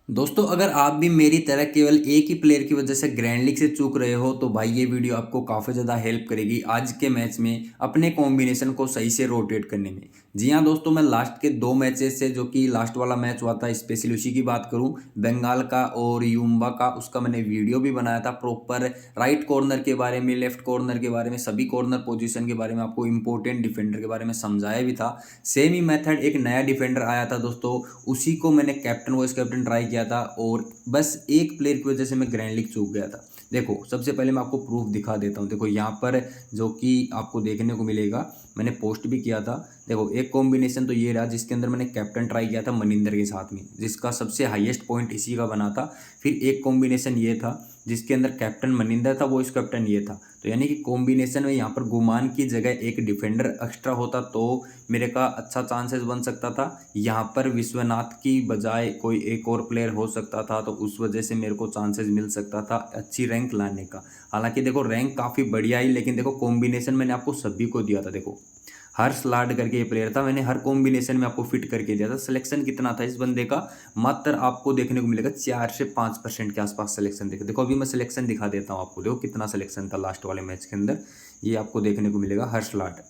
दोस्तों अगर आप भी मेरी तरह केवल एक ही प्लेयर की वजह से ग्रैंड लीग से चूक रहे हो तो भाई ये वीडियो आपको काफ़ी ज़्यादा हेल्प करेगी आज के मैच में अपने कॉम्बिनेशन को सही से रोटेट करने में। जी हाँ दोस्तों, मैं लास्ट के दो मैचेस से जो कि लास्ट वाला मैच हुआ था स्पेशली उसी की बात करूं, बंगाल का और यूम्बा का, उसका मैंने वीडियो भी बनाया था प्रॉपर। राइट कॉर्नर के बारे में, लेफ्ट कॉर्नर के बारे में, सभी कॉर्नर पोजीशन के बारे में, आपको इंपॉर्टेंट डिफेंडर के बारे में समझाया भी था। सेम ही मेथड एक नया डिफेंडर आया था दोस्तों, उसी को मैंने कैप्टन वाइस कैप्टन ट्राई किया था और बस एक प्लेयर की वजह से मैं ग्रैंड लीग चूक गया था। देखो सबसे पहले मैं आपको प्रूफ दिखा देता हूँ। देखो यहाँ पर जो कि आपको देखने को मिलेगा, मैंने पोस्ट भी किया था। देखो एक कॉम्बिनेशन तो ये रहा जिसके अंदर मैंने कैप्टन ट्राई किया था मनिंदर के साथ में, जिसका सबसे हाईएस्ट पॉइंट इसी का बना था। फिर एक कॉम्बिनेशन ये था जिसके अंदर कैप्टन मनिंदर था, वॉइस कैप्टन ये था। तो यानी कि कॉम्बिनेशन में यहाँ पर गुमान की जगह एक डिफेंडर एक्स्ट्रा होता तो मेरे का अच्छा चांसेस बन सकता था। यहाँ पर विश्वनाथ की बजाय कोई एक और प्लेयर हो सकता था, तो उस वजह से मेरे को चांसेस मिल सकता था अच्छी रैंक लाने का। हालांकि देखो रैंक काफ़ी बढ़िया ही, लेकिन देखो कॉम्बिनेशन मैंने आपको सभी को दिया था। देखो हर्ष लाड करके ये प्लेयर था, मैंने हर कॉम्बिनेशन में आपको फिट करके दिया था। सिलेक्शन कितना था इस बंदे का, मात्र आपको देखने को मिलेगा 4 से 5% के आसपास सिलेक्शन। देखो अभी मैं सिलेक्शन दिखा देता हूँ आपको। देखो कितना सिलेक्शन था लास्ट वाले मैच के अंदर, ये आपको देखने को मिलेगा हर्ष लाड।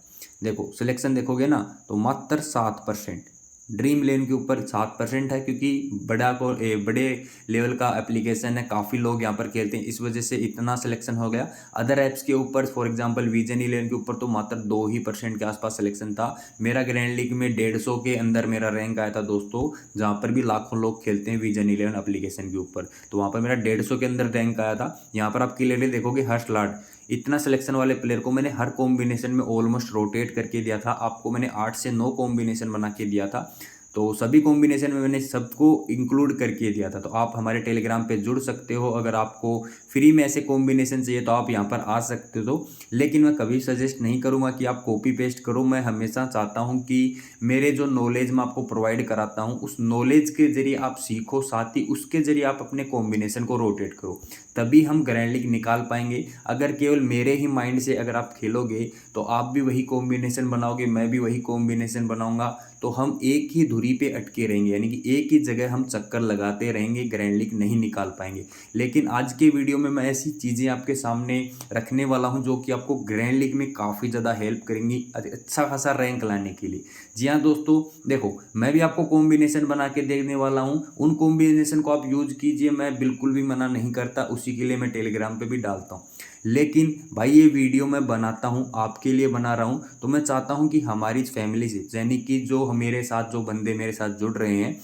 देखो सिलेक्शन देखोगे ना तो मात्र 7%। ड्रीम लेन के ऊपर 7% है, क्योंकि बड़े लेवल का एप्लीकेशन है, काफ़ी लोग यहाँ पर खेलते हैं, इस वजह से इतना सिलेक्शन हो गया। अदर ऐप्स के ऊपर फॉर एग्जांपल विजन लेन के ऊपर तो मात्र 2% के आसपास सिलेक्शन था। मेरा ग्रैंड लीग में 150 के अंदर मेरा रैंक आया था दोस्तों, जहाँ पर भी लाखों लोग खेलते हैं विजन एप्लीकेशन के ऊपर, तो वहाँ पर मेरा 150 के अंदर रैंक आया था। यहाँ पर आप क्लियरली देखोगे हर्ष लाड, इतना सिलेक्शन वाले प्लेयर को मैंने हर कॉम्बिनेशन में ऑलमोस्ट रोटेट करके दिया था। आपको मैंने 8 से 9 कॉम्बिनेशन बना के दिया था, तो सभी कॉम्बिनेशन में मैंने सबको इंक्लूड करके दिया था। तो आप हमारे टेलीग्राम पे जुड़ सकते हो, अगर आपको फ्री में ऐसे कॉम्बिनेशन चाहिए तो आप यहाँ पर आ सकते हो। लेकिन मैं कभी सजेस्ट नहीं करूँगा कि आप कॉपी पेस्ट करो। मैं हमेशा चाहता हूँ कि मेरे जो नॉलेज मैं आपको प्रोवाइड कराता हूँ उस नॉलेज के जरिए आप सीखो, साथ ही उसके जरिए आप अपने कॉम्बिनेशन को रोटेट करो, तभी हम ग्रैंड लीग निकाल पाएंगे। अगर केवल मेरे ही माइंड से अगर आप खेलोगे तो आप भी वही कॉम्बिनेशन बनाओगे, मैं भी वही कॉम्बिनेशन बनाऊंगा, तो हम एक ही धुरी पे अटके रहेंगे, यानी कि एक ही जगह हम चक्कर लगाते रहेंगे, ग्रैंड लीग नहीं निकाल पाएंगे। लेकिन आज के वीडियो में मैं ऐसी चीज़ें आपके सामने रखने वाला हूं जो कि आपको ग्रैंड लीग में काफ़ी ज़्यादा हेल्प करेंगी अच्छा खासा रैंक लाने के लिए। जी हाँ दोस्तों, देखो मैं भी आपको कॉम्बिनेशन बना के देने वाला हूँ, उन कॉम्बिनेशन को आप यूज कीजिए, मैं बिल्कुल भी मना नहीं करता, उसी के लिए मैं टेलीग्राम पे भी डालता हूँ। लेकिन भाई ये वीडियो मैं बनाता हूँ आपके लिए बना रहा हूँ, तो मैं चाहता हूँ कि हमारी फैमिली से, यानी कि जो मेरे साथ जो बंदे मेरे साथ जुड़ रहे हैं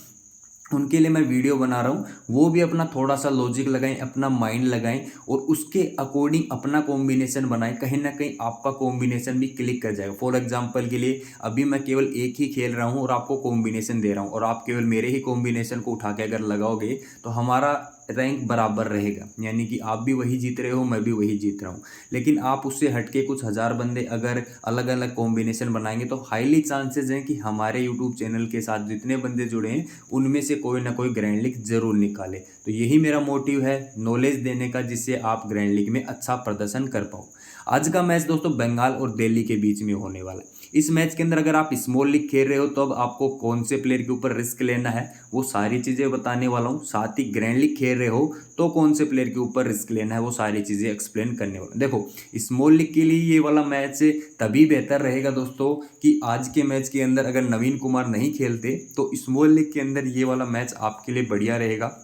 उनके लिए मैं वीडियो बना रहा हूँ, वो भी अपना थोड़ा सा लॉजिक लगाएं, अपना माइंड लगाएं और उसके अकॉर्डिंग अपना कॉम्बिनेशन बनाएं। कहीं ना कहीं आपका कॉम्बिनेशन भी क्लिक कर जाएगा। फॉर एग्जांपल के लिए अभी मैं केवल एक ही खेल रहा हूँ और आपको कॉम्बिनेशन दे रहा हूँ, और आप केवल मेरे ही कॉम्बिनेशन को उठा के अगर लगाओगे तो हमारा रैंक बराबर रहेगा, यानी कि आप भी वही जीत रहे हो, मैं भी वही जीत रहा हूँ। लेकिन आप उससे हटके कुछ हज़ार बंदे अगर अलग अलग कॉम्बिनेशन बनाएंगे तो हाईली चांसेस हैं कि हमारे यूट्यूब चैनल के साथ जितने बंदे जुड़े हैं उनमें से कोई ना कोई ग्रैंड लीग जरूर निकाले। तो यही मेरा मोटिव है, नॉलेज देने का, जिससे आप ग्रैंड लीग में अच्छा प्रदर्शन कर पाओ। आज का मैच दोस्तों बंगाल और दिल्ली के बीच में होने वाला है। इस मैच के अंदर अगर आप स्मॉल लीग खेल रहे हो तो अब आपको कौन से प्लेयर के ऊपर रिस्क लेना है वो सारी चीज़ें बताने वाला हूँ। साथ ही ग्रैंड लीग खेल रहे हो तो कौन से प्लेयर के ऊपर रिस्क लेना है वो सारी चीज़ें एक्सप्लेन करने वाला हूँ। देखो स्मॉल लीग के लिए ये वाला मैच तभी बेहतर रहेगा दोस्तों कि आज के मैच के अंदर अगर नवीन कुमार नहीं खेलते तो स्मॉल लीग के अंदर ये वाला मैच आपके लिए बढ़िया रहेगा।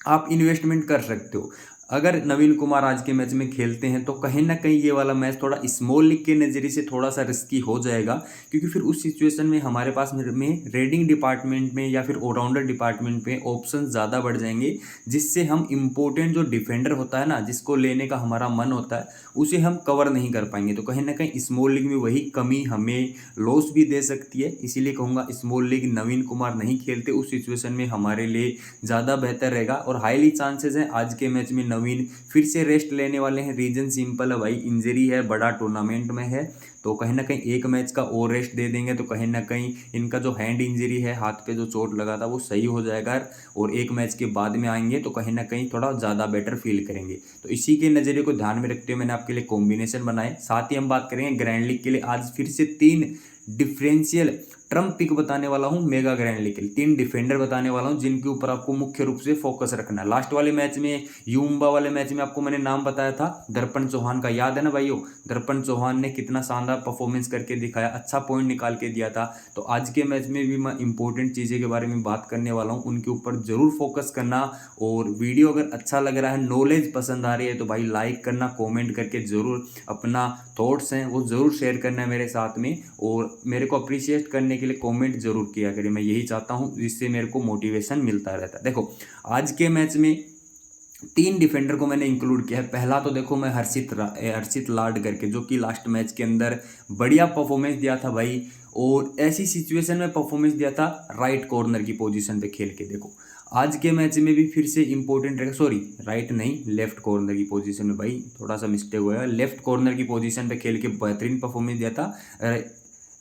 आप इन्वेस्टमेंट कर सकते हो। अगर नवीन कुमार आज के मैच में खेलते हैं तो कहीं ना कहीं ये वाला मैच थोड़ा स्मॉल लीग के नज़रिए से थोड़ा सा रिस्की हो जाएगा, क्योंकि फिर उस सिचुएशन में हमारे पास में रेडिंग डिपार्टमेंट में या फिर ऑलराउंडर डिपार्टमेंट में ऑप्शन ज़्यादा बढ़ जाएंगे, जिससे हम इम्पोर्टेंट जो डिफेंडर होता है ना, जिसको लेने का हमारा मन होता है, उसे हम कवर नहीं कर पाएंगे। तो कहीं ना कहीं स्मॉल लीग में वही कमी हमें लॉस भी दे सकती है। इसीलिए कहूँगा स्मॉल लीग नवीन कुमार नहीं खेलते उस सिचुएशन में हमारे लिए ज़्यादा बेहतर रहेगा। और हाईली चांसेस हैं आज के मैच में नवीन फिर से रेस्ट लेने वाले हैं। रीजन सिंपल है भाई, इंजरी है, बड़ा टूर्नामेंट में है, तो कहीं ना कहीं एक मैच का और रेस्ट दे देंगे तो कहीं ना कहीं इनका जो हैंड इंजरी है, हाथ पे जो चोट लगा था, वो सही हो जाएगा और एक मैच के बाद में आएंगे तो कहीं ना कहीं थोड़ा ज़्यादा बेटर फील करेंगे। तो इसी के नज़रिए को ध्यान में रखते हुए मैंने आपके लिए कॉम्बिनेशन बनाए। साथ ही हम बात करेंगे ग्रैंड लीग के लिए आज फिर से 3 डिफरेंशियल ट्रम्प पिक बताने वाला हूँ मेगा ग्रैंड लीग के लिए, 3 डिफेंडर बताने वाला हूँ जिनके ऊपर आपको मुख्य रूप से फोकस रखना है। लास्ट वाले मैच में, यूम्बा वाले मैच में आपको मैंने नाम बताया था दर्पण चौहान का, याद है ना भाइयों? दर्पण चौहान ने कितना शानदार परफॉर्मेंस करके दिखाया, अच्छा पॉइंट निकाल के दिया था। तो आज के मैच में भी मैं इंपॉर्टेंट चीज़ें के बारे में बात करने वाला हूँ, उनके ऊपर जरूर फोकस करना। और वीडियो अगर अच्छा लग रहा है, नॉलेज पसंद आ रही है तो भाई लाइक करना, कमेंट करके ज़रूर अपना थॉट्स हैं वो ज़रूर शेयर करना है मेरे साथ में, और मेरे को अप्रिशिएट करने के लिए कमेंट जरूर किया करें। मैं यही चाहता हूँ, जिससे मेरे को मोटिवेशन मिलता रहता है। देखो आज के मैच में 3 डिफेंडर को मैंने इंक्लूड किया है। पहला तो देखो मैं हर्षित लाड करके, जो कि लास्ट मैच के अंदर बढ़िया परफॉर्मेंस दिया था भाई, और ऐसी सिचुएशन में परफॉर्मेंस दिया था राइट कॉर्नर की पोजीशन पे खेल के। देखो आज के मैच में भी फिर से इंपॉर्टेंट रहेगा, सॉरी राइट नहीं, लेफ्ट कॉर्नर की पोजीशन में, भाई थोड़ा सा मिस्टेक हुआ है, लेफ्ट कॉर्नर की पोजीशन पे खेल के बेहतरीन परफॉर्मेंस दिया था।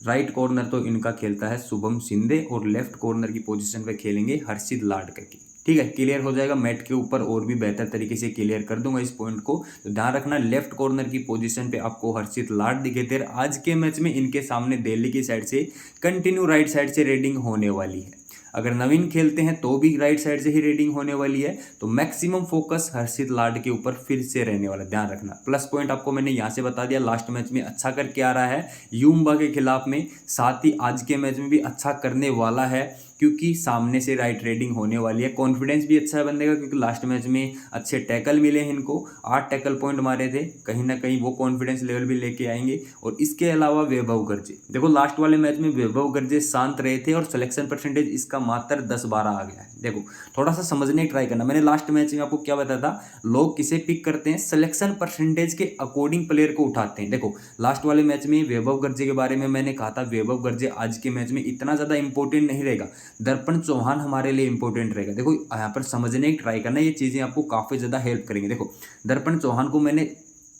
राइट कॉर्नर तो इनका खेलता है शुभम शिंदे, और लेफ्ट कॉर्नर की पोजीशन पे खेलेंगे हर्षित लाड करके। ठीक है, क्लियर हो जाएगा मैट के ऊपर, और भी बेहतर तरीके से क्लियर कर दूंगा इस पॉइंट को। तो ध्यान रखना, लेफ्ट कॉर्नर की पोजीशन पे आपको हर्षित लाड दिखे थे। आज के मैच में इनके सामने दिल्ली की साइड से कंटिन्यू राइट साइड से रेडिंग होने वाली है। अगर नवीन खेलते हैं तो भी राइट साइड से ही रेडिंग होने वाली है, तो मैक्सिमम फोकस हर्षित लाड के ऊपर फिर से रहने वाला, ध्यान रखना। प्लस पॉइंट आपको मैंने यहाँ से बता दिया, लास्ट मैच में अच्छा करके आ रहा है यूम्बा के खिलाफ में, साथ ही आज के मैच में भी अच्छा करने वाला है, क्योंकि सामने से राइट रेडिंग होने वाली है। कॉन्फिडेंस भी अच्छा है बंदे का, क्योंकि लास्ट मैच में अच्छे टैकल मिले हैं इनको, 8 टैकल पॉइंट मारे थे, कहीं ना कहीं वो कॉन्फिडेंस लेवल भी लेके आएंगे। और इसके अलावा वैभव गर्जे, देखो लास्ट वाले मैच में वैभव गर्जे शांत रहे थे, और सिलेक्शन परसेंटेज इसका मात्र 10-12 आ गया है। देखो थोड़ा सा समझने की ट्राई करना, मैंने लास्ट मैच में आपको क्या बताया था, लोग किसे पिक करते हैं, सिलेक्शन परसेंटेज के अकॉर्डिंग प्लेयर को उठाते हैं। देखो लास्ट वाले मैच में वैभव गर्जे के बारे में मैंने कहा था, वैभव गर्जे आज के मैच में इतना ज़्यादा इंपॉर्टेंट नहीं रहेगा, दर्पण चौहान हमारे लिए इंपॉर्टेंट रहेगा। देखो यहाँ पर समझने की ट्राई करना, ये चीज़ें आपको काफ़ी ज़्यादा हेल्प करेंगे। देखो दर्पण चौहान को मैंने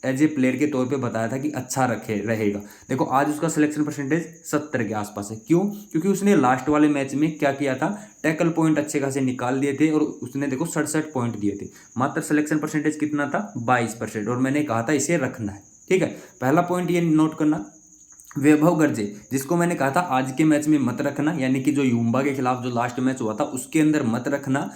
एज ए प्लेयर के तौर पे बताया था कि अच्छा रहेगा। देखो आज उसका सिलेक्शन परसेंटेज 70 के आसपास है। क्यों? क्योंकि उसने लास्ट वाले मैच में क्या किया था, टैकल पॉइंट अच्छे खासे निकाल दिए थे, और उसने देखो 67 पॉइंट दिए थे। मात्र सिलेक्शन परसेंटेज कितना था, 22%, और मैंने कहा था इसे रखना है। ठीक है, पहला पॉइंट ये नोट करना। वैभव गर्जे, जिसको मैंने कहा था आज के मैच में मत रखना, यानी कि जो यूम्बा के खिलाफ जो लास्ट मैच हुआ था उसके अंदर मत रखना।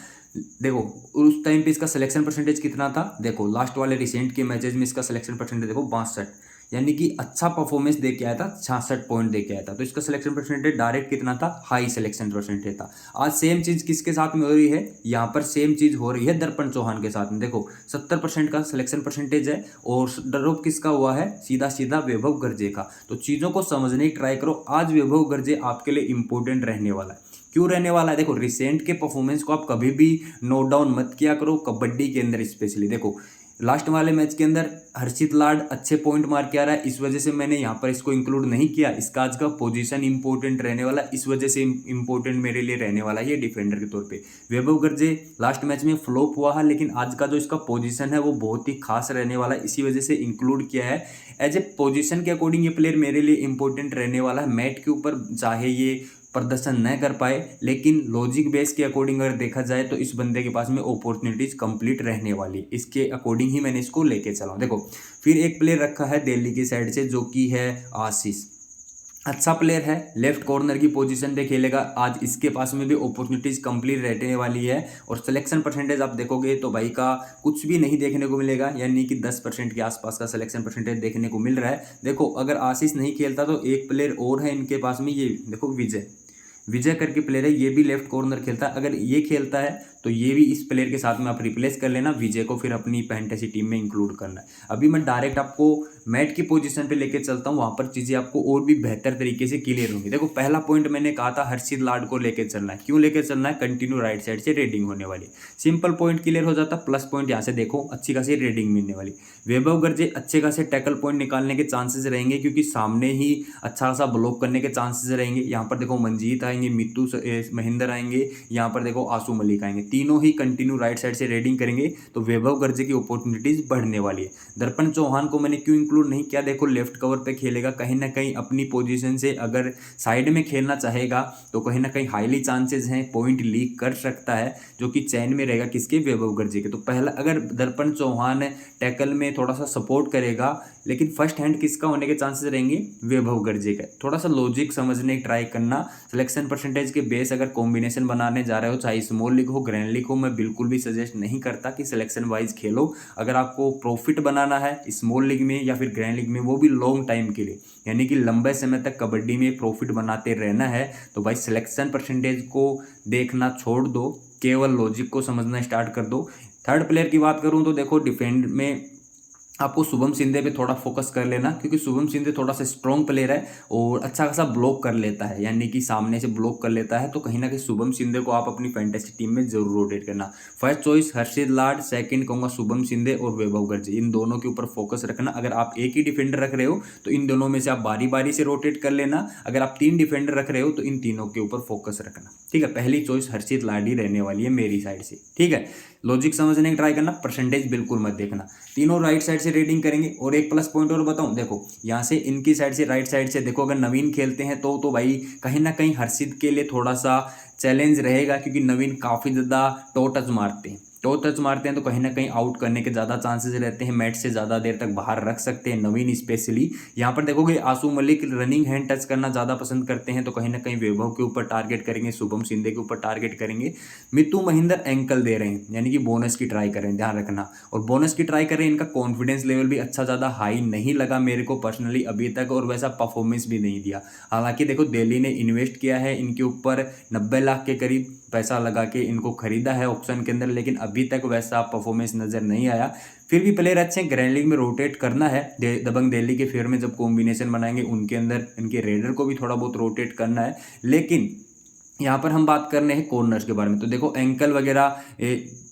देखो उस टाइम पे इसका सिलेक्शन परसेंटेज कितना था, देखो लास्ट वाले रिसेंट के मैचेस में इसका सिलेक्शन परसेंटेज देखो 62, यानी कि अच्छा परफॉर्मेंस दे के आया था, 66 पॉइंट दे के आया था। तो इसका सिलेक्शन परसेंटेज डायरेक्ट कितना था, हाई सिलेक्शन परसेंटेज था। आज सेम चीज़ किसके साथ में हो रही है, यहाँ पर सेम चीज़ हो रही है दर्पण चौहान के साथ में। देखो 70% का सिलेक्शन परसेंटेज है, और ड्रॉप किसका हुआ है, सीधा सीधा वैभव गर्जे का। तो चीज़ों को समझने की ट्राई करो, आज वैभव गर्जे आपके लिए इंपॉर्टेंट रहने वाला है। क्यों रहने वाला है, देखो रिसेंट के परफॉर्मेंस को आप कभी भी नोट डाउन मत किया करो, कबड्डी के अंदर स्पेशली। देखो लास्ट वाले मैच के अंदर हर्षित लाड अच्छे पॉइंट मार के आ रहा है, इस वजह से मैंने यहाँ पर इसको इंक्लूड नहीं किया। इसका आज का पोजीशन इंपॉर्टेंट रहने वाला, इस वजह से इंपॉर्टेंट मेरे लिए रहने वाला है ये डिफेंडर के तौर पे। वैभव गर्जे लास्ट मैच में फ्लॉप हुआ है, लेकिन आज का जो इसका पोजीशन है वो बहुत ही खास रहने वाला है, इसी वजह से इंक्लूड किया है। एज ए पोजीशन के अकॉर्डिंग ये प्लेयर मेरे लिए इंपॉर्टेंट रहने वाला है। मैट के ऊपर चाहे ये प्रदर्शन न कर पाए, लेकिन लॉजिक बेस के अकॉर्डिंग अगर देखा जाए तो इस बंदे के पास में अपॉर्चुनिटीज कंप्लीट रहने वाली, इसके अकॉर्डिंग ही मैंने इसको लेके चला। देखो फिर एक प्लेयर रखा है दिल्ली की साइड से, जो कि है आशीष, अच्छा प्लेयर है, लेफ्ट कॉर्नर की पोजीशन पे खेलेगा। आज इसके पास में भी अपॉर्चुनिटीज कंप्लीट रहने वाली है, और सिलेक्शन परसेंटेज आप देखोगे तो भाई का कुछ भी नहीं देखने को मिलेगा, यानी कि 10% के आसपास का सिलेक्शन परसेंटेज देखने को मिल रहा है। देखो अगर आशीष नहीं खेलता तो एक प्लेयर और है इनके पास में, ये देखो विजय करके प्लेयर है, ये भी लेफ्ट कॉर्नर खेलता है। अगर ये खेलता है तो ये भी इस प्लेयर के साथ में आप रिप्लेस कर लेना, विजय को फिर अपनी फैंटेसी टीम में इंक्लूड करना है। अभी मैं डायरेक्ट आपको मैट की पोजीशन पे लेके चलता हूँ, वहाँ पर चीज़ें आपको और भी बेहतर तरीके से क्लियर होंगी। देखो पहला पॉइंट मैंने कहा था हर्षित लाड को लेकर चलना है। क्यों लेकर चलना है, कंटिन्यू राइट साइड से रेडिंग होने वाली, सिंपल पॉइंट क्लियर हो जाता। प्लस पॉइंट यहाँ से देखो अच्छी खासी रेडिंग मिलने वाली। वैभव गर्जे अच्छे खासे टैकल पॉइंट निकालने के चांसेस रहेंगे, क्योंकि सामने ही अच्छा खासा ब्लॉक करने के चांसेस रहेंगे। यहाँ पर देखो मंजीत आएंगे, मित्तू महेंद्र आएंगे, यहाँ पर देखो आसू मलिक आएंगे, तीनों ही कंटिन्यू राइट साइड से रेडिंग करेंगे, तो वैभव गर्जे की अपॉर्चुनिटीज बढ़ने वाली है। दर्पण चौहान को मैंने क्यों इंक्लूड नहीं किया, देखो लेफ्ट कवर पे खेलेगा, कहीं ना कहीं अपनी पोजीशन से अगर साइड में खेलना चाहेगा तो कहीं ना कहीं हाईली चांसेस हैं पॉइंट लीक कर सकता है, जो कि चैन में रहेगा किसके, वैभव गर्जे के। तो पहला अगर दर्पण चौहान टैकल में थोड़ा सा सपोर्ट करेगा, लेकिन फर्स्ट हैंड किसका होने के चांसेस रहेंगे, वैभव गर्जे का। थोड़ा सा लॉजिक समझने की ट्राई करना। सिलेक्शन परसेंटेज के बेस अगर कॉम्बिनेशन बनाने जा रहे हो, चाहे स्मॉल लीग हो ग्रैंड लीग हो, मैं बिल्कुल भी सजेस्ट नहीं करता कि सिलेक्शन वाइज खेलो। अगर आपको प्रॉफिट बनाना है स्मॉल लीग में या फिर ग्रैंड लीग में, वो भी लॉन्ग टाइम के लिए, यानी कि लंबे समय तक कबड्डी में प्रॉफिट बनाते रहना है, तो भाई सिलेक्शन परसेंटेज को देखना छोड़ दो, केवल लॉजिक को समझना स्टार्ट कर दो। थर्ड प्लेयर की बात करूं तो देखो डिफेंड में आपको शुभम सिंधे पे थोड़ा फोकस कर लेना, क्योंकि शुभम सिंधे थोड़ा सा स्ट्रॉन्ग प्लेयर है और अच्छा खासा ब्लॉक कर लेता है, यानी कि सामने से ब्लॉक कर लेता है। तो कहीं ना कहीं शुभम सिंधे को आप अपनी फैंटेसी टीम में जरूर रोटेट करना। फर्स्ट चॉइस हर्षित लाड, सेकंड कहूँगा शुभम सिंधे और वैभव गर्जे, इन दोनों के ऊपर फोकस रखना। अगर आप एक ही डिफेंडर रख रहे हो तो इन दोनों में से आप बारी बारी से रोटेट कर लेना। अगर आप 3 डिफेंडर रख रहे हो तो इन तीनों के ऊपर फोकस रखना, ठीक है। पहली चॉइस हर्षित लाड ही रहने वाली है मेरी साइड से, ठीक है। लॉजिक समझने की ट्राई करना, परसेंटेज बिल्कुल मत देखना। तीनों राइट साइड से रेडिंग करेंगे। और एक प्लस पॉइंट और बताऊं, देखो यहाँ से इनकी साइड से राइट साइड से देखो, अगर नवीन खेलते हैं तो भाई कहीं ना कहीं हर्षित के लिए थोड़ा सा चैलेंज रहेगा, क्योंकि नवीन काफ़ी ज़्यादा टो टच मारते हैं। टो टच मारते हैं तो कहीं ना कहीं आउट करने के ज़्यादा चांसेस रहते हैं, मैच से ज़्यादा देर तक बाहर रख सकते हैं नवीन स्पेशली। यहाँ पर देखोगे आसू मलिक रनिंग हैंड टच करना ज़्यादा पसंद करते हैं, तो कहीं ना कहीं वैभव के ऊपर टारगेट करेंगे, शुभम सिंधे के ऊपर टारगेट करेंगे। मित्तू महेंद्र एंकल दे रहे हैं, यानी कि बोनस की ट्राई करें, ध्यान रखना। और बोनस की ट्राई करें, इनका कॉन्फिडेंस लेवल भी अच्छा ज़्यादा हाई नहीं लगा मेरे को पर्सनली अभी तक, और वैसा परफॉर्मेंस भी नहीं दिया। हालांकि देखो दिल्ली ने इन्वेस्ट किया है इनके ऊपर 90 लाख के करीब पैसा लगा के इनको खरीदा है ऑप्शन के अंदर, लेकिन अभी तक वैसा परफॉर्मेंस नज़र नहीं आया। फिर भी प्लेयर अच्छे हैं, ग्रैंड लीग में रोटेट करना है। दबंग दिल्ली के फेवर में जब कॉम्बिनेशन बनाएंगे उनके अंदर इनके रेडर को भी थोड़ा बहुत रोटेट करना है। लेकिन यहाँ पर हम बात कर रहे हैं कॉर्नर्स के बारे में, तो देखो एंकल वगैरह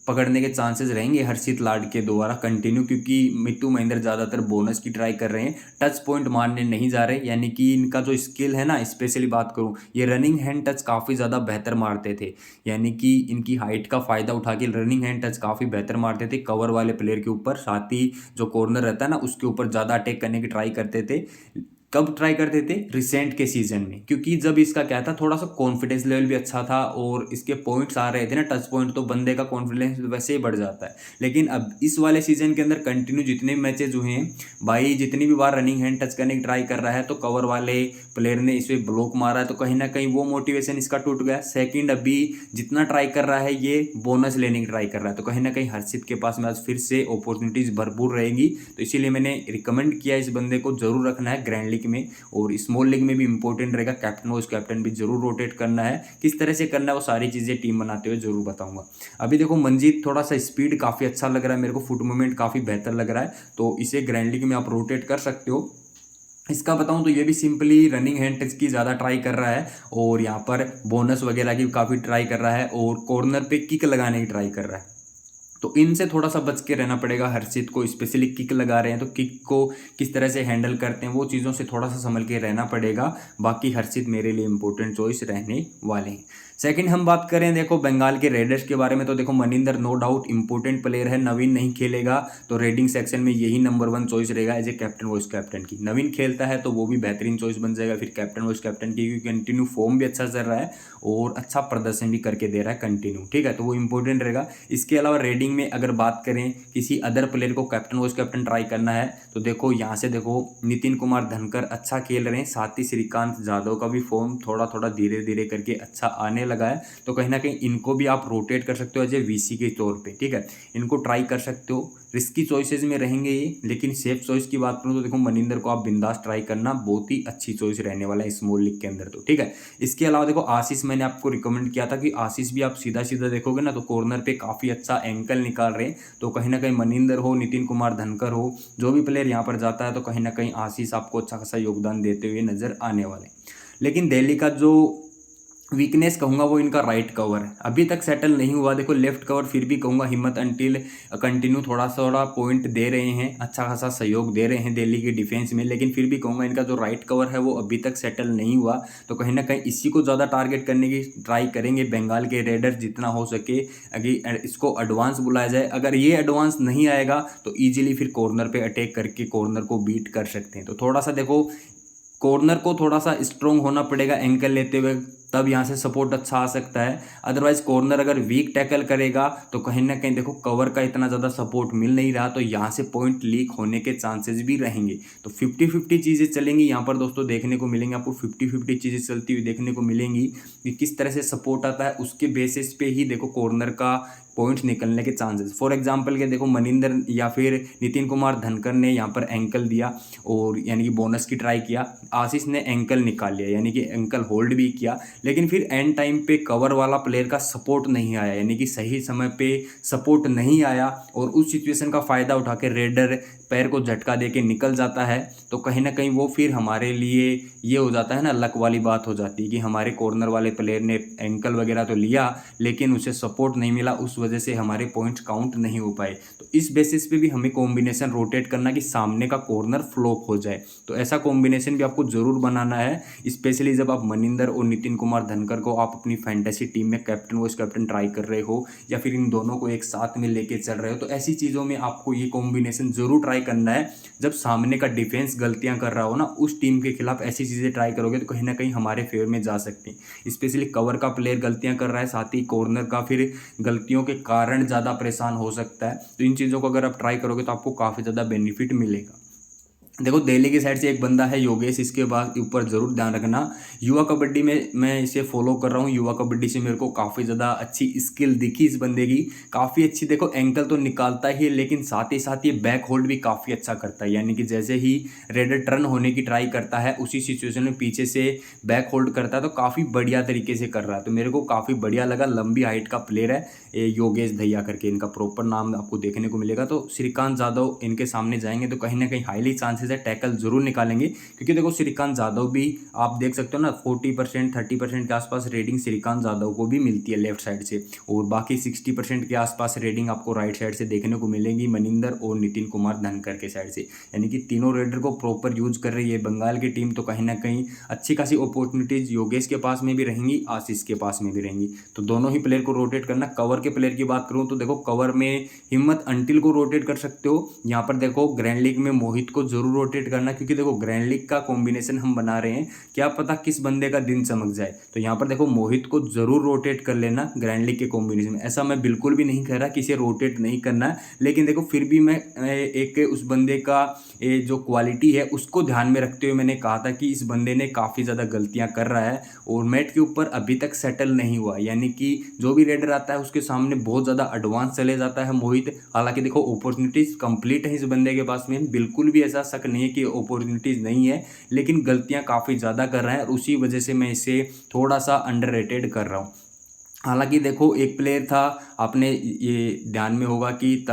पकड़ने के चांसेस रहेंगे हर्षित लाड के द्वारा कंटिन्यू, क्योंकि मित्तू महेंद्र ज़्यादातर बोनस की ट्राई कर रहे हैं, टच पॉइंट मारने नहीं जा रहे। यानी कि इनका जो स्किल है ना, स्पेशली बात करूँ, ये रनिंग हैंड टच काफ़ी ज़्यादा बेहतर मारते थे, यानी कि इनकी हाइट का फ़ायदा उठा के रनिंग हैंड टच काफ़ी बेहतर मारते थे कवर वाले प्लेयर के ऊपर। साथ ही जो कॉर्नर रहता है ना, उसके ऊपर ज़्यादा अटैक करने की ट्राई करते थे। कब ट्राई करते थे, रिसेंट के सीजन में, क्योंकि जब इसका क्या था, थोड़ा सा कॉन्फिडेंस लेवल भी अच्छा था और इसके पॉइंट्स आ रहे थे ना, टच पॉइंट, तो बंदे का कॉन्फिडेंस वैसे ही बढ़ जाता है। लेकिन अब इस वाले सीजन के अंदर कंटिन्यू जितने मैचेज हुए हैं भाई, जितनी भी बार रनिंग हैंड टच करने की ट्राई कर रहा है तो कवर वाले प्लेयर ने इसे ब्लॉक मारा है, तो कहीं ना कहीं वो मोटिवेशन इसका टूट गया। सेकेंड, अभी जितना ट्राई कर रहा है ये बोनस लेने की ट्राई कर रहा है, तो कहीं ना कहीं हर्षित के पास में आज फिर से अपॉर्चुनिटीज भरपूर रहेगी। तो इसीलिए मैंने रिकमेंड किया इस बंदे को जरूर रखना है ग्रैंड लीग में, और स्मॉल लीग में भी इंपॉर्टेंट रहेगा। कैप्टन वाइस कैप्टन भी जरूर रोटेट करना है। किस तरह से करना है वो सारी चीज़ें टीम बनाते हुए जरूर बताऊंगा। अभी देखो मंजीत थोड़ा सा स्पीड काफ़ी अच्छा लग रहा है मेरे को, फुट मूवमेंट काफ़ी बेहतर लग रहा है, तो इसे ग्रैंड लीग में आप रोटेट कर सकते हो। इसका बताऊं तो ये भी सिंपली रनिंग हैंड टच की ज़्यादा ट्राई कर रहा है, और यहाँ पर बोनस वगैरह की काफ़ी ट्राई कर रहा है, और कॉर्नर पे किक लगाने की ट्राई कर रहा है। तो इनसे थोड़ा सा बच के रहना पड़ेगा हर्षित को। स्पेशली किक लगा रहे हैं तो किक को किस तरह से हैंडल करते हैं, वो चीज़ों से थोड़ा सा संभल के रहना पड़ेगा। बाकी हर्षित मेरे लिए इंपॉर्टेंट चॉइस रहने वाले हैं। सेकंड हम बात करें देखो बंगाल के रेडर्स के बारे में, तो देखो Maninder no doubt important player है। नवीन नहीं खेलेगा तो रेडिंग सेक्शन में यही नंबर 1 चॉइस रहेगा as a captain vice captain की। नवीन खेलता है तो वो भी बेहतरीन चॉइस बन जाएगा फिर कैप्टन वाइस कैप्टन की, क्योंकि कंटिन्यू फॉर्म भी अच्छा चल रहा है और अच्छा प्रदर्शन भी करके दे रहा है कंटिन्यू, ठीक है, तो वो इंपॉर्टेंट रहेगा। इसके अलावा रेडिंग में अगर बात करें किसी अदर प्लेयर को कैप्टन वाइस कैप्टन ट्राई करना है, तो देखो यहाँ से देखो नितिन कुमार धनकर अच्छा खेल रहे हैं, साथ ही श्रीकांत जाधव का भी फॉर्म थोड़ा थोड़ा धीरे धीरे करके अच्छा आने लगा है, तो कहीं ना कहीं इनको भी आप रोटेट कर सकते हो एज ए वीसी के तौर पे, ठीक है, इनको ट्राई कर सकते हो। रिस्की चॉइसेस में रहेंगे ये, लेकिन सेफ चॉइस की बात करूँ तो देखो मनिंदर को आप बिंदास ट्राई करना, बहुत ही अच्छी चॉइस रहने वाला है स्मॉल लीग के अंदर, तो ठीक है। इसके अलावा देखो आशीष, मैंने आपको रिकमेंड किया था कि आशीष भी आप सीधा सीधा देखोगे ना तो कॉर्नर पे काफ़ी अच्छा एंकल निकाल रहे हैं, तो कहीं ना कहीं मनिंदर हो, नितिन कुमार धनकर हो, जो भी प्लेयर यहाँ पर जाता है तो कहीं ना कहीं आशीष आपको अच्छा खासा योगदान देते हुए नजर आने वाले। लेकिन दिल्ली का जो वीकनेस कहूँगा वो इनका राइट कवर है, अभी तक सेटल नहीं हुआ। देखो लेफ्ट कवर फिर भी कहूँगा हिम्मत अंटिल कंटिन्यू थोड़ा पॉइंट दे रहे हैं, अच्छा खासा सहयोग दे रहे हैं दिल्ली की डिफेंस में, लेकिन फिर भी कहूँगा इनका जो राइट कवर है वो अभी तक सेटल नहीं हुआ, तो कहीं ना कहीं इसी को ज़्यादा टारगेट करने की ट्राई करेंगे बंगाल के रेडर जितना हो सके। अगर इसको एडवांस बुलाया जाए, अगर ये एडवांस नहीं आएगा तो ईजिली फिर कॉर्नर पर अटैक करके कॉर्नर को बीट कर सकते हैं। तो थोड़ा सा देखो कॉर्नर को थोड़ा सा स्ट्रॉन्ग होना पड़ेगा एंकल लेते हुए, तब यहाँ से सपोर्ट अच्छा आ सकता है। अदरवाइज कॉर्नर अगर वीक टैकल करेगा तो कहीं ना कहीं देखो कवर का इतना ज़्यादा सपोर्ट मिल नहीं रहा, तो यहाँ से पॉइंट लीक होने के चांसेस भी रहेंगे। तो 50-50 चीज़ें चलेंगी यहाँ पर दोस्तों, देखने को मिलेंगे आपको 50-50 चीज़ें चलती हुई देखने को मिलेंगी कि किस तरह से सपोर्ट आता है, उसके बेसिस पे ही देखो कॉर्नर का पॉइंट्स निकलने के चांसेस। फॉर एग्जांपल के देखो मनिंदर या फिर नितिन कुमार धनकर ने यहाँ पर एंकल दिया और यानी कि बोनस की ट्राई किया, आशीष ने एंकल निकाल लिया यानी कि एंकल होल्ड भी किया, लेकिन फिर एंड टाइम पे कवर वाला प्लेयर का सपोर्ट नहीं आया, यानी कि सही समय पे सपोर्ट नहीं आया और उस सिचुएशन का फ़ायदा उठा के रेडर पैर को झटका दे के निकल जाता है। तो कहीं ना कहीं वो फिर हमारे लिए ये हो जाता है ना, लक वाली बात हो जाती है कि हमारे कॉर्नर वाले प्लेयर ने एंकल वगैरह तो लिया लेकिन उसे सपोर्ट नहीं मिला, उस वजह से हमारे पॉइंट्स काउंट नहीं हो पाए। तो इस बेसिस पे भी हमें कॉम्बिनेशन रोटेट करना कि सामने का कॉर्नर फ्लॉप हो जाए, तो ऐसा कॉम्बिनेशन भी आपको जरूर बनाना है, स्पेशली जब आप मनिंदर और नितिन कुमार धनकर को आप अपनी फैंटेसी टीम में कैप्टन वाइस कैप्टन ट्राई कर रहे हो या फिर इन दोनों को एक साथ में लेके चल रहे हो। तो ऐसी चीज़ों में आपको ये कॉम्बिनेशन जरूर ट्राई करना है। जब सामने का डिफेंस गलतियां कर रहा हो ना, उस टीम के खिलाफ ऐसी चीज़ें ट्राई करोगे तो कहीं ना कहीं हमारे फेवर में जा सकती हैं। स्पेशली कवर का प्लेयर गलतियां कर रहा है, साथ ही कॉर्नर का फिर गलतियों के कारण ज़्यादा परेशान हो सकता है। तो इन चीज़ों को अगर आप ट्राई करोगे तो आपको काफ़ी ज़्यादा बेनिफिट मिलेगा। देखो दिल्ली की साइड से एक बंदा है योगेश, इसके बाद ऊपर जरूर ध्यान रखना। युवा कबड्डी में मैं इसे फॉलो कर रहा हूँ, युवा कबड्डी से मेरे को काफ़ी ज़्यादा अच्छी स्किल दिखी इस बंदे की, काफ़ी अच्छी। देखो एंकल तो निकालता ही है लेकिन साथ ही साथ ये बैक होल्ड भी काफ़ी अच्छा करता है, यानी कि जैसे ही रेडर टर्न होने की ट्राई करता है उसी सिचुएशन में पीछे से बैक होल्ड करता है, तो काफ़ी बढ़िया तरीके से कर रहा है। तो मेरे को काफ़ी बढ़िया लगा। लंबी हाइट का प्लेयर है योगेश भैया करके, इनका प्रॉपर नाम आपको देखने को मिलेगा। तो श्रीकांत जाधव इनके सामने जाएंगे तो कहीं ना कहीं हाईली चांसेस है टैकल जरूर निकालेंगे, क्योंकि देखो श्रीकांत यादव भी आप देख सकते हो ना 40% 30% के आसपास रेटिंग श्रीकांत यादव को भी मिलती है लेफ्ट साइड से, और बाकी 60% के आसपास रेटिंग आपको राइट साइड से देखने को मिलेगी मनिंदर और नितिन कुमार धनकर के साइड से, यानी कि तीनों रेडर को प्रॉपर यूज कर रही है बंगाल की टीम। तो कहीं ना कहीं अच्छी खासी अपॉर्चुनिटीज योगेश के पास में भी रहेंगी, आशीष के पास में भी रहेंगी। तो दोनों ही प्लेयर को रोटेट करना। कवर के प्लेयर की बात करूँ तो देखो कवर में हिम्मत अंटिल को रोटेट कर सकते हो। यहाँ पर देखो ग्रैंड लीग में मोहित को जरूर रोटेट करना, क्योंकि देखो ग्रैंड लीग का कॉम्बिनेशन हम बना रहे हैं, क्या पता किस बंदे का दिन चमक जाए। तो यहाँ पर देखो मोहित को जरूर रोटेट कर लेना ग्रैंड लीग के कॉम्बिनेशन में। ऐसा मैं बिल्कुल भी नहीं कह रहा कि इसे रोटेट नहीं करना है, लेकिन देखो फिर भी मैं एक उस बंदे का जो क्वालिटी है उसको ध्यान में रखते हुए मैंने कहा था कि इस बंदे ने काफ़ी ज़्यादा गलतियां कर रहा है और मैट के ऊपर अभी तक सेटल नहीं हुआ, यानी कि जो भी रेडर आता है उसके सामने बहुत ज़्यादा एडवांस चले जाता है मोहित। हालांकि देखो अपॉर्चुनिटीज़ कंप्लीट है इस बंदे के पास में, बिल्कुल भी ऐसा शक नहीं है कि अपॉर्चुनिटीज़ नहीं है, लेकिन गलतियां काफ़ी ज़्यादा कर रहा है और उसी वजह से मैं इसे थोड़ा सा अंडररेटेड कर रहा हूँ। हालांकि देखो एक प्लेयर था, आपने ये ध्यान में होगा कि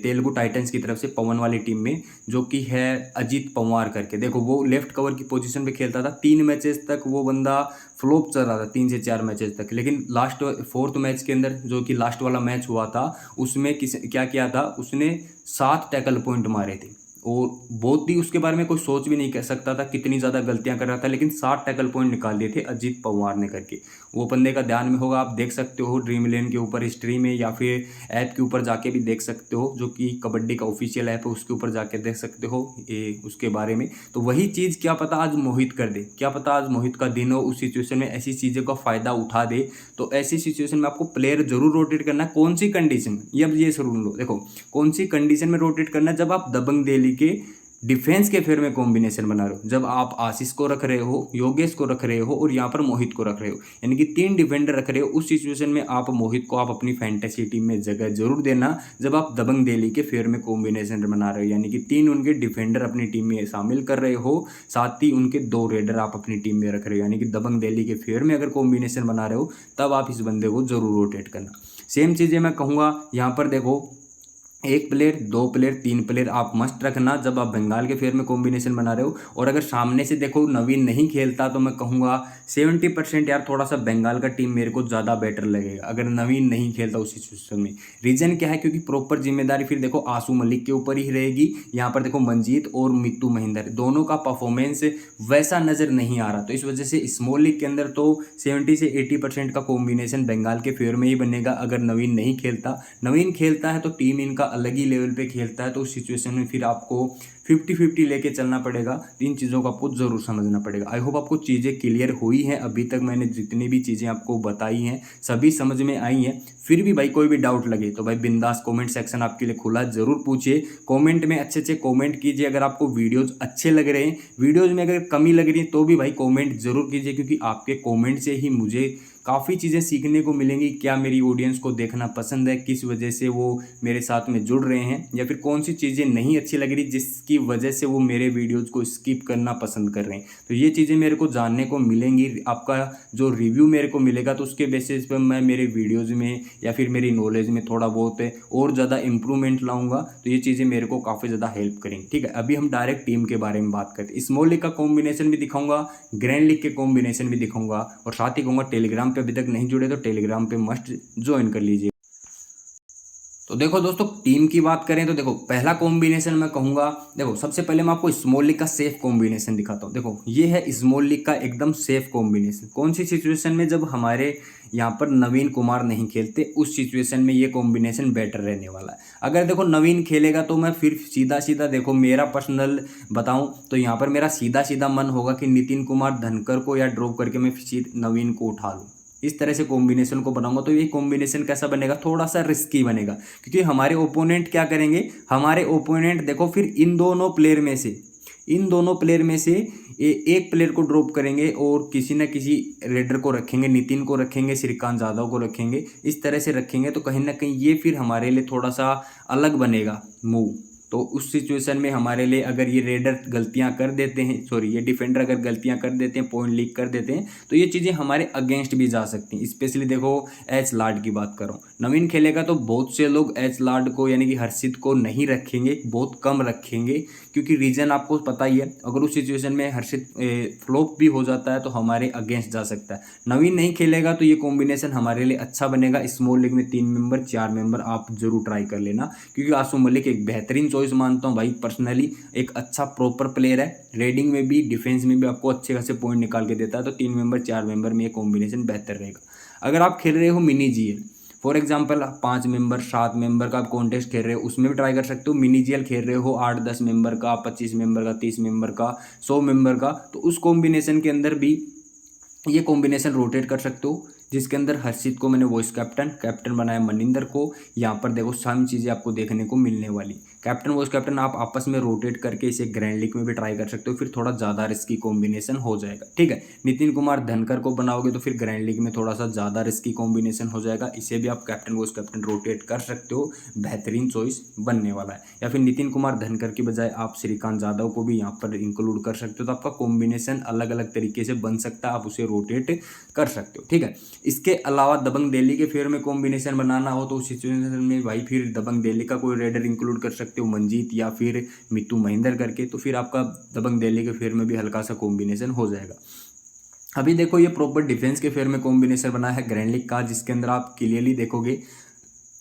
तेलुगु टाइटंस की तरफ से पवन वाली टीम में, जो कि है अजीत पवार करके। देखो वो लेफ्ट कवर की पोजीशन पे खेलता था, 3 मैचेस तक वो बंदा फ्लॉप चल रहा था, 3 से 4 मैचेस तक, लेकिन लास्ट 4th मैच के अंदर जो कि लास्ट वाला मैच हुआ था उसमें क्या किया था, उसने 7 टैकल पॉइंट मारे थे और बहुत ही उसके बारे में कोई सोच भी नहीं कर सकता था, कितनी ज़्यादा गलतियां कर रहा था, लेकिन 7 टैकल पॉइंट निकाल दिए थे अजीत पवार ने करके। वो बंदे का ध्यान में होगा, आप देख सकते हो ड्रीम इलेवन के ऊपर हिस्ट्री में या फिर ऐप के ऊपर जाके भी देख सकते हो, जो कि कबड्डी का ऑफिशियल ऐप है उसके ऊपर जाके देख सकते हो उसके बारे में। तो वही चीज़ क्या पता आज मोहित कर दे, क्या पता आज मोहित का दिन हो, उस सिचुएशन में ऐसी चीज़ों का फ़ायदा उठा दे। तो ऐसी सिचुएशन में आपको प्लेयर जरूर रोटेट करना है। कौन सी कंडीशन, ये सुन लो, देखो कौन सी कंडीशन में रोटेट करना है, जब आप दबंग दिल्ली के डिफेंस के फेवर में कॉम्बिनेशन बना रहे हो, जब आप आशीष को रख रहे हो, योगेश को रख रहे हो और यहाँ पर मोहित को रख रहे हो, यानी कि 3 डिफेंडर रख रहे हो, उस सिचुएशन में आप मोहित को आप अपनी फैंटेसी टीम में जगह जरूर देना। जब आप दबंग दिल्ली के फेवर में कॉम्बिनेशन बना रहे हो, यानी कि 3 उनके डिफेंडर अपनी टीम में शामिल कर रहे हो, साथ ही उनके 2 रेडर आप अपनी टीम में रख रहे हो, यानी कि दबंग दिल्ली के फेवर में अगर कॉम्बिनेशन बना रहे हो तब आप इस बंदे को जरूर रोटेट करना। सेम चीज़ें मैं कहूँगा यहाँ पर, देखो 1 प्लेयर 2 प्लेयर 3 प्लेयर आप मस्ट रखना जब आप बंगाल के फेयर में कॉम्बिनेशन बना रहे हो। और अगर सामने से देखो नवीन नहीं खेलता तो मैं कहूँगा 70% यार थोड़ा सा बंगाल का टीम मेरे को ज़्यादा बेटर लगेगा अगर नवीन नहीं खेलता उस सिचुएशन में। रीज़न क्या है, क्योंकि प्रॉपर जिम्मेदारी फिर देखो आशु मलिक के ऊपर ही रहेगी। यहाँ पर देखो मंजीत और मित्तू महेंद्र दोनों का परफॉर्मेंस वैसा नज़र नहीं आ रहा, तो इस वजह से स्मॉल लीग के अंदर तो 70 से 80% का कॉम्बिनेशन बंगाल के फेयर में ही बनेगा अगर नवीन नहीं खेलता। नवीन खेलता है तो टीम इनका अलग ही लेवल पे खेलता है, तो उस सिचुएशन में फिर आपको 50-50 लेके चलना पड़ेगा। तो इन चीज़ों को आपको ज़रूर समझना पड़ेगा। आई होप आपको चीज़ें क्लियर हुई हैं। अभी तक मैंने जितनी भी चीज़ें आपको बताई हैं सभी समझ में आई हैं। फिर भी भाई कोई भी डाउट लगे तो भाई बिंदास कमेंट सेक्शन आपके लिए खुला, ज़रूर पूछिए। कमेंट में अच्छे अच्छे कमेंट कीजिए। अगर आपको वीडियोज़ अच्छे लग रहे हैं, वीडियोज़ में अगर कमी लग रही है तो भी भाई कमेंट ज़रूर कीजिए, क्योंकि आपके कमेंट से ही मुझे काफ़ी चीज़ें सीखने को मिलेंगी। क्या मेरी ऑडियंस को देखना पसंद है, किस वजह से वो मेरे साथ में जुड़ रहे हैं, या फिर कौन सी चीज़ें नहीं अच्छी लग रही जिसकी वजह से वो मेरे वीडियोज़ को स्किप करना पसंद कर रहे हैं। तो ये चीज़ें मेरे को जानने को मिलेंगी। आपका जो रिव्यू मेरे को मिलेगा तो उसके बेसिस पर मैं मेरे वीडियोज़ में या फिर मेरी नॉलेज में थोड़ा बहुत और ज़्यादा इंप्रूवमेंट लाऊंगा। तो ये चीज़ें मेरे को काफ़ी ज़्यादा हेल्प करेंगी। ठीक है, अभी हम डायरेक्ट टीम के बारे में बात करते हैं। स्मॉल लीग का कॉम्बिनेशन भी दिखाऊंगा, ग्रैंड लीग के कॉम्बिनेशन भी दिखाऊंगा, और साथ ही कहूँगा टेलीग्राम पे अभी तक नहीं जुड़े तो टेलीग्राम पे मस्ट ज्वाइन कर लीजिए। तो देखो दोस्तों, टीम की बात करें तो देखो पहला कॉम्बिनेशन मैं कहूँगा, देखो सबसे पहले मैं आपको स्मॉल लीग का सेफ कॉम्बिनेशन दिखाता हूँ। देखो ये है स्मॉल लीग का एकदम सेफ कॉम्बिनेशन। कौन सी सिचुएशन में, जब हमारे यहाँ पर नवीन कुमार नहीं खेलते, उस सिचुएशन में ये कॉम्बिनेशन बेटर रहने वाला है। अगर देखो नवीन खेलेगा तो मैं फिर सीधा सीधा, देखो मेरा पर्सनल बताऊँ तो यहाँ पर मेरा सीधा सीधा मन होगा कि नितिन कुमार धनकर को या ड्रॉप करके मैं नवीन को उठा लूँ। इस तरह से कॉम्बिनेशन को बनाऊंगा। तो ये कॉम्बिनेशन कैसा बनेगा, थोड़ा सा रिस्की बनेगा, क्योंकि हमारे ओपोनेंट क्या करेंगे, हमारे ओपोनेंट देखो फिर इन दोनों प्लेयर में से एक प्लेयर को ड्रॉप करेंगे और किसी न किसी रेडर को रखेंगे, नितिन को रखेंगे, श्रीकांत यादव को रखेंगे। इस तरह से रखेंगे तो कहीं ना कहीं ये फिर हमारे लिए थोड़ा सा अलग बनेगा मूव। तो उस सिचुएशन में हमारे लिए, अगर ये रेडर गलतियां कर देते हैं, सॉरी ये डिफेंडर अगर गलतियां कर देते हैं, पॉइंट लीक कर देते हैं, तो ये चीज़ें हमारे अगेंस्ट भी जा सकती हैं। स्पेशली देखो एच लार्ड की बात करो, नवीन खेलेगा तो बहुत से लोग एच लार्ड को यानी कि हर्षित को नहीं रखेंगे, बहुत कम रखेंगे, क्योंकि रीज़न आपको पता ही है। अगर उस सिचुएशन में हर्षित फ्लॉप भी हो जाता है तो हमारे अगेंस्ट जा सकता है। नवीन नहीं खेलेगा तो ये कॉम्बिनेशन हमारे लिए अच्छा बनेगा। स्मॉल लीग में 3 मेंबर 4 मेंबर आप जरूर ट्राई कर लेना, क्योंकि आसू मलिक एक बेहतरीन चॉइस मानता हूँ भाई पर्सनली। एक अच्छा प्रॉपर प्लेयर है, रेडिंग में भी डिफेंस में भी आपको अच्छे खासे पॉइंट निकाल के देता है। तो 3 मेंबर 4 मेंबर में ये कॉम्बिनेशन बेहतर रहेगा। अगर आप खेल रहे हो mini GL, for example 5 member 7 member का आप कॉन्टेस्ट खेल रहे हो, उसमें भी ट्राई कर सकते हो। मिनी जीएल खेल रहे हो 8-10 मेंबर का, 25 मेंबर का, 30 मेंबर का, 100 मेंबर का, तो उस कॉम्बिनेशन के अंदर भी ये कॉम्बिनेशन रोटेट कर सकते हो, जिसके अंदर हर्षित को मैंने वॉइस कैप्टन बनाया, मनिंदर को। यहाँ पर देखो सेम चीज़ें आपको देखने को मिलने वाली। कैप्टन वॉइस कैप्टन आप आपस में रोटेट करके इसे ग्रैंड लीग में भी ट्राई कर सकते हो, फिर थोड़ा ज़्यादा रिस्की कॉम्बिनेशन हो जाएगा। ठीक है, नितिन कुमार धनकर को बनाओगे तो फिर ग्रैंड लीग में थोड़ा सा ज़्यादा रिस्की कॉम्बिनेशन हो जाएगा। इसे भी आप कैप्टन वॉइस कैप्टन रोटेट कर सकते हो, बेहतरीन चॉइस बनने वाला है। या फिर नितिन कुमार धनकर की बजाय आप श्रीकांत यादव को भी यहाँ पर इंक्लूड कर सकते हो, तो आपका कॉम्बिनेशन अलग अलग तरीके से बन सकता है, आप उसे रोटेट कर सकते हो। ठीक है, इसके अलावा दबंग दिल्ली के फेवर में कॉम्बिनेशन बनाना हो तो उस सिचुएशन में भाई फिर दबंग दिल्ली का कोई रेडर इंक्लूड कर सकते हो, मंजीत या फिर मितू महेंद्र करके, तो फिर आपका दबंग दिल्ली के फेवर में भी हल्का सा कॉम्बिनेशन हो जाएगा। अभी देखो ये प्रॉपर डिफेंस के फेवर में कॉम्बिनेशन बना है ग्रैंड लीग का, जिसके अंदर आप क्लियरली देखोगे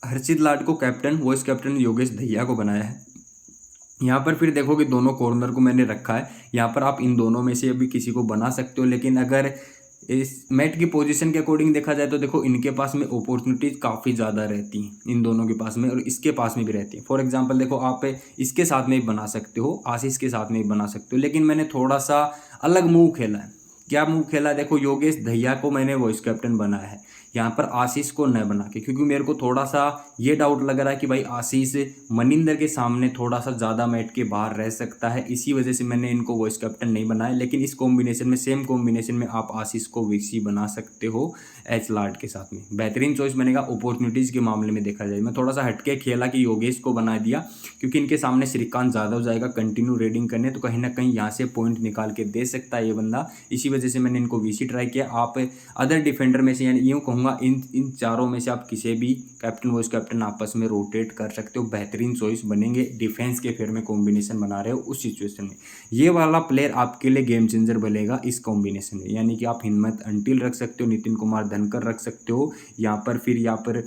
हर्षित लाड को captain, vice captain Yogesh Dahiya को बनाया है। यहाँ पर फिर देखोगे दोनों कॉर्नर को मैंने रखा है। यहाँ पर आप इन दोनों में से अभी किसी को बना सकते हो, लेकिन अगर इस मैट की पोजीशन के अकॉर्डिंग देखा जाए तो देखो इनके पास में अपॉर्चुनिटीज काफ़ी ज़्यादा रहती हैं, इन दोनों के पास में और इसके पास में भी रहती है। फॉर एग्जांपल देखो आप इसके साथ में भी बना सकते हो, आशीष के साथ में भी बना सकते हो, लेकिन मैंने थोड़ा सा अलग मूव खेला है। क्या मूव खेला है, देखो योगेश दहिया को मैंने वॉइस कैप्टन बनाया है, यहाँ पर आशीष को न बना के, क्योंकि मेरे को थोड़ा सा ये डाउट लग रहा है कि भाई आशीष मनिंदर के सामने थोड़ा सा ज़्यादा मैट के बाहर रह सकता है, इसी वजह से मैंने इनको वॉइस कैप्टन नहीं बनाया। लेकिन इस कॉम्बिनेशन में, सेम कॉम्बिनेशन में आप आशीष को वीसी बना सकते हो एच लार्ड के साथ में, बेहतरीन चॉइस बनेगा। अपॉर्चुनिटीज़ के मामले में देखा जाए मैं थोड़ा सा हटके खेला कि योगेश को बना दिया, क्योंकि इनके सामने श्रीकांत यादव जाएगा कंटिन्यू रेडिंग करने, तो कहीं ना कहीं यहाँ से पॉइंट निकाल के दे सकता है ये बंदा, इसी वजह से मैंने इनको वीसी ट्राई किया। आप अदर डिफेंडर में से, यानी यूँ कहूँगा इन चारों में से आप किसी भी कैप्टन वॉइस कैप्टन आपस में रोटेट कर सकते हो, बेहतरीन चॉइस बनेंगे। डिफेंस के फेवर में कॉम्बिनेशन बना रहे हो उस सिचुएशन में, ये वाला प्लेयर आपके लिए गेम चेंजर बनेगा इस कॉम्बिनेशन में। यानी कि आप हिम्मत अंटिल रख सकते हो, नितिन कुमार धनकर रख सकते हो यहाँ पर, फिर यहाँ पर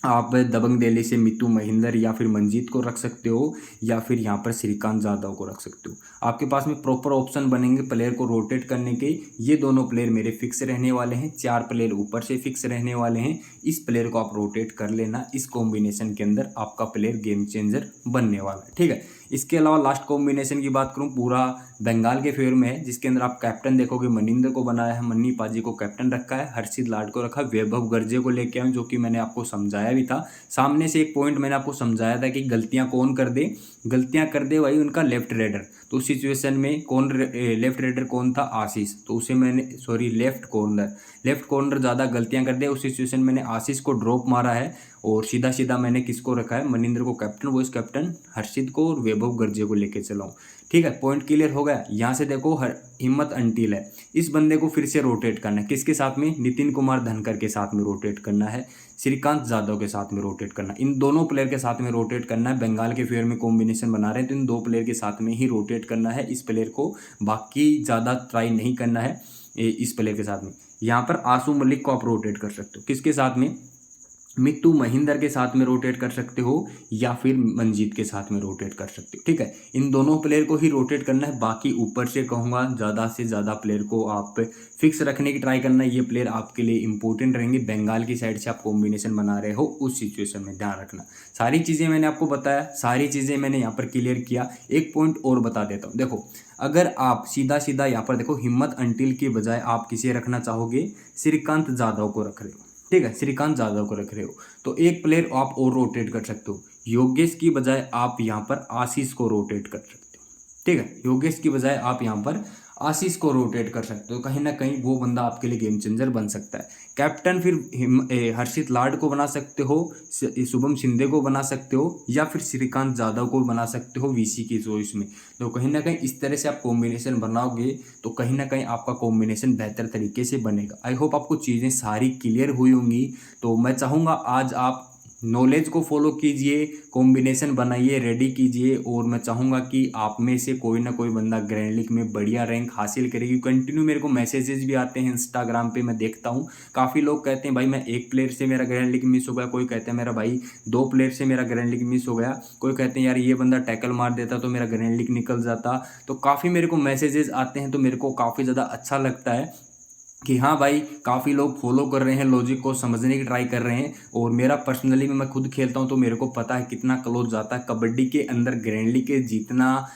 आप दबंग दिल्ली से मितू महेंद्र या फिर मंजीत को रख सकते हो, या फिर यहाँ पर श्रीकांत जाधव को रख सकते हो। आपके पास में प्रॉपर ऑप्शन बनेंगे प्लेयर को रोटेट करने के। ये दोनों प्लेयर मेरे फिक्स रहने वाले हैं, 4 प्लेयर ऊपर से फिक्स रहने वाले हैं। इस प्लेयर को आप रोटेट कर लेना, इस कॉम्बिनेशन के अंदर आपका प्लेयर गेम चेंजर बनने वाला है, ठीक है। इसके अलावा लास्ट कॉम्बिनेशन की बात करूँ, पूरा बंगाल के फेवर में है, जिसके अंदर आप कैप्टन देखोगे मनिंदर को बनाया है, मन्नी पाजी को कैप्टन रखा है, हर्षित लाड को रखा, वैभव गर्जे को लेके आए, जो कि मैंने आपको समझाया भी था। सामने से एक पॉइंट मैंने आपको समझाया था कि गलतियां कौन कर दे, गलतियां कर दे भाई उनका लेफ्ट रेडर। तो उस सिचुएशन में कौन लेफ्ट रेडर कौन था, आशीष। तो उसे मैंने लेफ्ट कॉर्नर ज़्यादा गलतियां कर दे, उस सिचुएशन मैंने आशीष को ड्रॉप मारा है, और सीधा सीधा मैंने किसको रखा है, मनिंदर को कैप्टन, वाइस कैप्टन हर्षित को और वैभव गर्जे को लेके चलाऊँ, ठीक है। पॉइंट क्लियर हो गया। यहाँ से देखो हिम्मत अंटिल है, इस बंदे को फिर से रोटेट करना है, किसके साथ में, नितिन कुमार धनकर के साथ में रोटेट करना है, श्रीकांत जाधव के साथ में रोटेट करना, इन दोनों प्लेयर के साथ में रोटेट करना है। बंगाल के फेवर में कॉम्बिनेशन बना रहे हैं, तो इन 2 प्लेयर के साथ में ही रोटेट करना है इस प्लेयर को, बाकी ज़्यादा ट्राई नहीं करना है इस प्लेयर के साथ में। यहाँ पर आसू मलिक को आप रोटेट कर सकते हो, किसके साथ में, मित्तू महेंद्र के साथ में रोटेट कर सकते हो, या फिर मंजीत के साथ में रोटेट कर सकते हो, ठीक है। इन दोनों प्लेयर को ही रोटेट करना है, बाकी ऊपर से कहूँगा ज़्यादा से ज़्यादा प्लेयर को आप फिक्स रखने की ट्राई करना है। ये प्लेयर आपके लिए इंपॉर्टेंट रहेंगे, बंगाल की साइड से आप कॉम्बिनेशन बना रहे हो उस सिचुएशन में, ध्यान रखना। सारी चीज़ें मैंने आपको बताया, सारी चीज़ें मैंने यहाँ पर क्लियर किया। एक पॉइंट और बता देता हूँ, देखो अगर आप सीधा सीधा यहाँ पर देखो, हिम्मत अंटिल की बजाय आप किसे रखना चाहोगे, श्रीकांत जाधव को रख रहे हो, ठीक है, श्रीकांत जाधव को रख रहे हो, तो एक प्लेयर आप और रोटेट कर सकते हो। योगेश की बजाय आप यहाँ पर आशीष को रोटेट कर सकते हो, ठीक है, योगेश की बजाय आप यहाँ पर आशीष को रोटेट कर सकते हो। कहीं ना कहीं वो बंदा आपके लिए गेम चेंजर बन सकता है। कैप्टन फिर हर्षित लाड को बना सकते हो, शुभम शिंदे को बना सकते हो, या फिर श्रीकांत जाधव को बना सकते हो वीसी की चॉइस में। तो कहीं ना कहीं इस तरह से आप कॉम्बिनेशन बनाओगे तो कहीं ना कहीं आपका कॉम्बिनेशन बेहतर तरीके से बनेगा। आई होप आपको चीज़ें सारी क्लियर हुई होंगी। तो मैं चाहूँगा आज आप नॉलेज को फॉलो कीजिए, कॉम्बिनेशन बनाइए, रेडी कीजिए, और मैं चाहूँगा कि आप में से कोई ना कोई बंदा ग्रैंड लीग में बढ़िया रैंक हासिल करेगी। कंटिन्यू मेरे को मैसेजेस भी आते हैं इंस्टाग्राम पे, मैं देखता हूँ काफ़ी लोग कहते हैं भाई मैं 1 प्लेयर से मेरा ग्रैंड लीग मिस हो गया, कोई कहते हैं मेरा भाई 2 प्लेयर से मेरा ग्रैंड लीग मिस हो गया, कोई कहते हैं यार ये बंदा टैकल मार देता तो मेरा ग्रैंड लीग निकल जाता। तो काफ़ी मेरे को मैसेजेस आते हैं, तो मेरे को काफ़ी ज़्यादा अच्छा लगता है कि हाँ भाई काफ़ी लोग फॉलो कर रहे हैं, लॉजिक को समझने की ट्राई कर रहे हैं। और मेरा पर्सनली मैं खुद खेलता हूँ तो मेरे को पता है कितना क्लोज जाता है कबड्डी के अंदर ग्रैंड लीग के जीतना।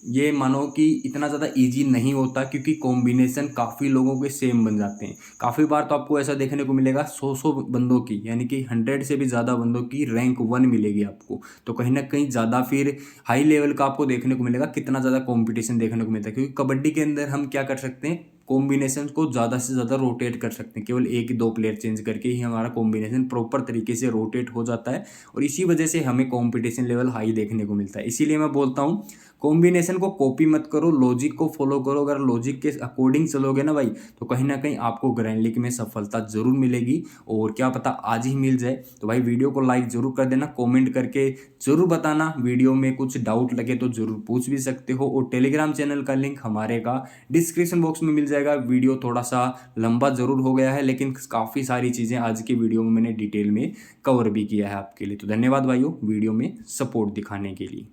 ये मानो कि इतना ज़्यादा इजी नहीं होता, क्योंकि कॉम्बिनेशन काफ़ी लोगों के सेम बन जाते हैं। काफ़ी बार तो आपको ऐसा देखने को मिलेगा 100 बंदों की, यानी कि 100 से भी ज़्यादा बंदों की रैंक 1 मिलेगी आपको। तो कहीं ना कहीं ज़्यादा फिर हाई लेवल का आपको देखने को मिलेगा, कितना ज़्यादा कंपटीशन देखने को मिलता है। क्योंकि कबड्डी के अंदर हम क्या कर सकते हैं, कॉम्बिनेशन को ज़्यादा से ज़्यादा रोटेट कर सकते हैं, केवल 1-2 प्लेयर चेंज करके ही हमारा कॉम्बिनेशन प्रॉपर तरीके से रोटेट हो जाता है। और इसी वजह से हमें कॉम्पिटिशन लेवल हाई देखने को मिलता है। इसीलिए मैं बोलता हूँ कॉम्बिनेशन को कॉपी मत करो, लॉजिक को फॉलो करो। अगर लॉजिक के अकॉर्डिंग चलोगे ना भाई, तो कहीं ना कहीं आपको ग्रैंड लीग में सफलता जरूर मिलेगी। और क्या पता आज ही मिल जाए। तो भाई वीडियो को लाइक जरूर कर देना, कमेंट करके जरूर बताना, वीडियो में कुछ डाउट लगे तो जरूर पूछ भी सकते हो। और टेलीग्राम चैनल का लिंक हमारे का डिस्क्रिप्शन बॉक्स में मिल जाएगा। वीडियो थोड़ा सा लंबा जरूर हो गया है, लेकिन काफ़ी सारी चीज़ें आज की वीडियो में मैंने डिटेल में कवर भी किया है आपके लिए। तो धन्यवाद भाइयों वीडियो में सपोर्ट दिखाने के लिए।